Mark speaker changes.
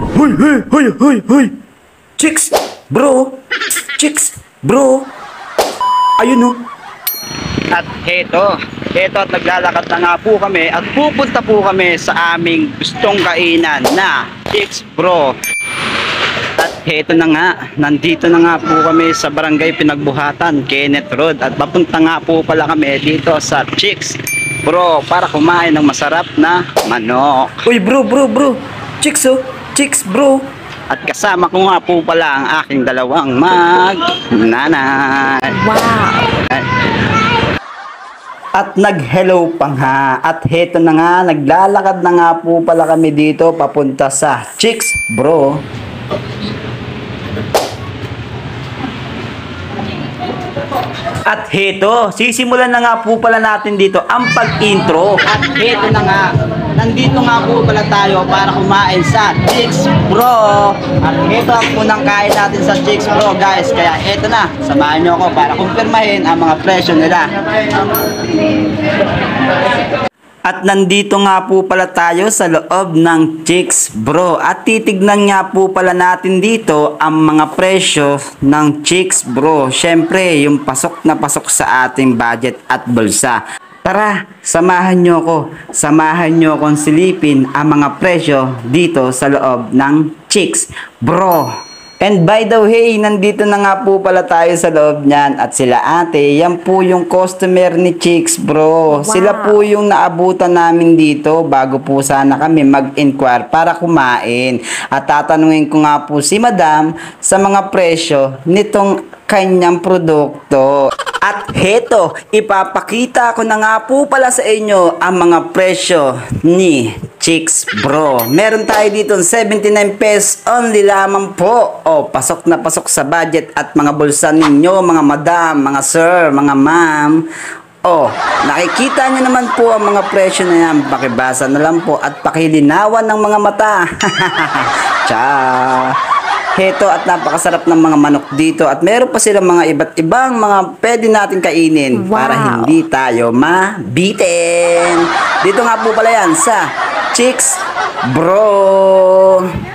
Speaker 1: Hoy, hoy, hoy, hoy, hoy. Chicks, bro. Chicks, bro. Ayun oh.
Speaker 2: At heto at naglalakad na nga po kami at pupunta po kami sa aming gustong kainan na Chicks Bro. At heto na nga, nandito na nga po kami sa Barangay Pinagbuhatan, Kenneth Road. At papunta nga po pala kami dito sa Chicks Bro para kumain ng masarap na manok.
Speaker 1: Uy, bro. Chicks oh. Chicks, bro.
Speaker 2: At kasama ko nga po pala ang aking dalawang mag-nanay.
Speaker 1: Wow.
Speaker 2: At nag-hello pa nga. At heto na nga, naglalakad na nga po pala kami dito papunta sa Chicks Bro. At heto, sisimulan na nga po pala natin dito ang pag-intro. At heto na nga, nandito nga po pala tayo para kumain sa Chicks Bro. At heto ang unang kain natin sa Chicks Bro, guys. Kaya heto na, samahan nyo ako para kumpirmahin ang mga presyo nila. At nandito nga po pala tayo sa loob ng Chicks Bro. At titignan nga po pala natin dito ang mga presyo ng Chicks Bro. Syempre, yung pasok na pasok sa ating budget at bulsa. Tara, samahan nyo ako. Samahan nyo akong silipin ang mga presyo dito sa loob ng Chicks Bro. And by the way, nandito na nga po pala tayo sa loob niyan. At sila ate, yan po yung customer ni Chicks Bro. Wow. Sila po yung naabutan namin dito bago po sana kami mag-inquire para kumain. At tatanungin ko nga po si madam sa mga presyo nitong kanyang produkto. At heto, ipapakita ko na nga po pala sa inyo ang mga presyo ni Chicks Bro. Meron tayo dito 79 pesos only lamang po. O, pasok na pasok sa budget at mga bulsa ninyo, mga madam, mga sir, mga ma'am. O, nakikita nyo naman po ang mga presyo na yan. Pakibasa na lang po at pakilinawan ng mga mata. Ciao! Heto at napakasarap ng mga manok dito at meron pa silang mga iba't ibang mga pwede natin kainin. Wow. Para hindi tayo mabitin. Dito nga po pala yan sa Chicks Bro.